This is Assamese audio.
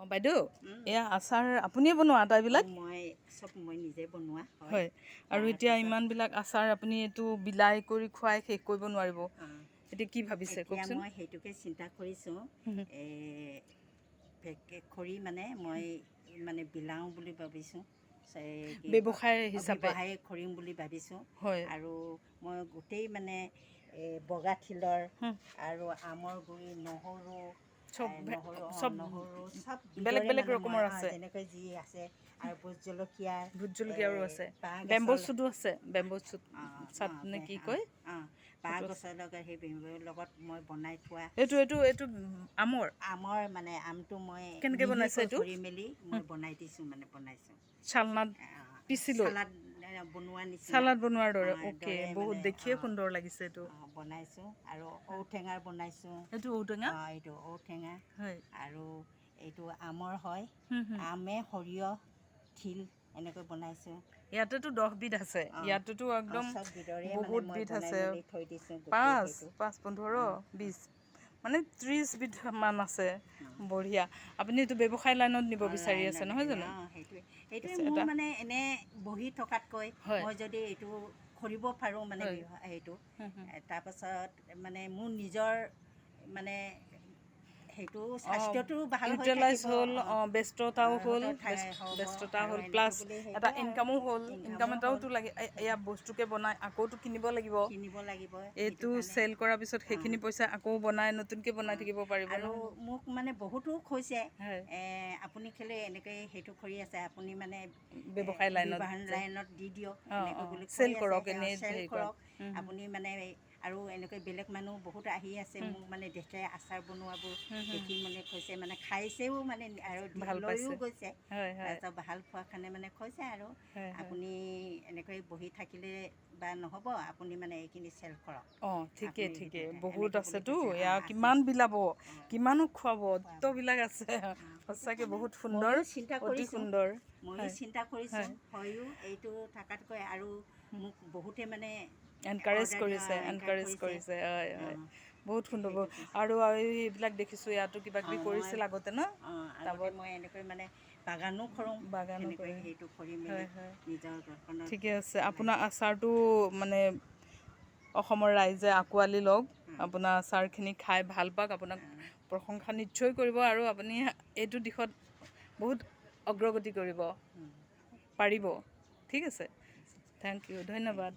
বাইদেউ এয়া আচাৰ আপুনিয়ে বনোৱা আটাইবিলাক? মই চব মই নিজে বনোৱা হয়। আৰু এতিয়া ইমানবিলাক আচাৰ আপুনি এইটো বিলাই কৰি খুৱাই শেষ কৰিব নোৱাৰিব, এতিয়া কি ভাবিছে কওকচোন? মই সেইটোকে চিন্তা কৰিছোঁ, খৰি মানে মই মানে বিলাওঁ বুলি ভাবিছোঁ, ব্যৱসায় হিচাপে কৰিম বুলি ভাবিছোঁ। হয়। আৰু মই গোটেই মানে বগা তিলৰ আৰু আমৰ গুৰি, নহৰু চব বেলেগ বেলেগ ৰকমৰ আছে, যেনেকৈ যি আছে, আৰু ভোট জলকীয়াৰো আছে, বেম্বো চুটো আছে, বেম্বো চুট চাটনে কি কয়, বাঁহ গছৰ লগত সেই বেম্বুৰ লগত মই বনাই থোৱা এইটো আমৰ মানে আমটো মই কেনেকৈ বনাইছে এইটো? কৰি মেলি মই বনাই দিছোঁ, মানে বনাইছোঁ চালনাত পিচি লৈ চালাড বনোৱা নিচিনা, চালাড বনোৱাৰ দৰে। অ'কে, বহুত দেখিয়ে সুন্দৰ লাগিছে এইটো। বনাইছোঁ আৰু ঔটেঙাৰ বনাইছোঁ। এইটো ঔটেঙা? এইটো ঔটেঙা। হয়। আৰু এইটো আমৰ হয়, আমে সৰিয়হ তিল এনেকৈ বনাইছোঁ। ইয়াতেতো 10 বিধ আছে, ইয়াতেতো একদম বহুত বিধ আছে, থৈ দিছোঁ 5, 15, 20 মানে 30 বিধ মান আছে। বঢ়িয়া। আপুনি এইটো ব্যৱসায় লাইনত নিব বিচাৰি আছে নহয় জানো? সেইটোৱে মোৰ মানে এনে বহি থকাতকৈ মই যদি এইটো কৰিব পাৰোঁ মানে সেইটো, তাৰপাছত মানে মোৰ নিজৰ মানে সেইটো স্বাস্থ্যটো ভাল ইউটিলাইজ হ'ল, ব্যস্ততাও হ'ল, প্লাছ এটা ইনকামো হ'ল, ইনকাম এটাওতো লাগে। এয়া বস্তুকে বনাই আকৌতো কিনিব লাগিব, এইটো চেল কৰাৰ পিছত সেইখিনি পইচা আকৌ বনাই নতুনকৈ বনাই থাকিব পাৰিব। আৰু মোক মানে বহুতো কৈছে, আপুনি কেলে এনেকৈ সেইটো কৰি আছে, আপুনি মানে ব্যৱসায় লাইনত দি দিয়ক, চেল কৰক, এনেকৈ চেল কৰক আপুনি মানে। আৰু এনেকৈ বেলেগ মানুহ বহুত আহি আছে, মোক মানে দেখে আচাৰ বনোৱাবোৰ দেখি মানে কৈছে, মানে খাইছেও মানে আৰু লৈও গৈছে, তাৰপিছত ভাল পোৱাৰ কাৰণে মানে কৈছে আৰু আপুনি এনেকৈ বহি থাকিলে বা নহ'ব, আপুনি মানে এইখিনি চেল কৰক। ঠিকে বহুত আছেতো, এয়া কিমান বিলাব, কিমানো খুৱাব, অতবিলাক আছে। সঁচাকৈ বহুত সুন্দৰ, অতি সুন্দৰ। ময়ো চিন্তা কৰিছোঁ, হয়ো এইটো থকাতকৈ আৰু মোক বহুতে মানে এনকাৰেজ কৰিছে। হয়, বহুত সুন্দৰ। আৰু এইবিলাক দেখিছোঁ ইয়াতো কিবা কিবি কৰিছিল আগতে ন? আগতে মই এনেকৈ মানে বাগানো কৰোঁ, এনেকৈ সেইটো কৰি মেলি নিজৰ ঘৰখনত। ঠিকে আছে, আপোনাৰ আচাৰটো মানে অসমৰ ৰাইজে আঁকোৱালি লওক, আপোনাৰ আচাৰখিনি খাই ভাল পাওক, আপোনাক প্ৰশংসা নিশ্চয় কৰিব, আৰু আপুনি এইটো দিশত বহুত অগ্ৰগতি কৰিব পাৰিব। ঠিক আছে, থেংক ইউ, ধন্যবাদ।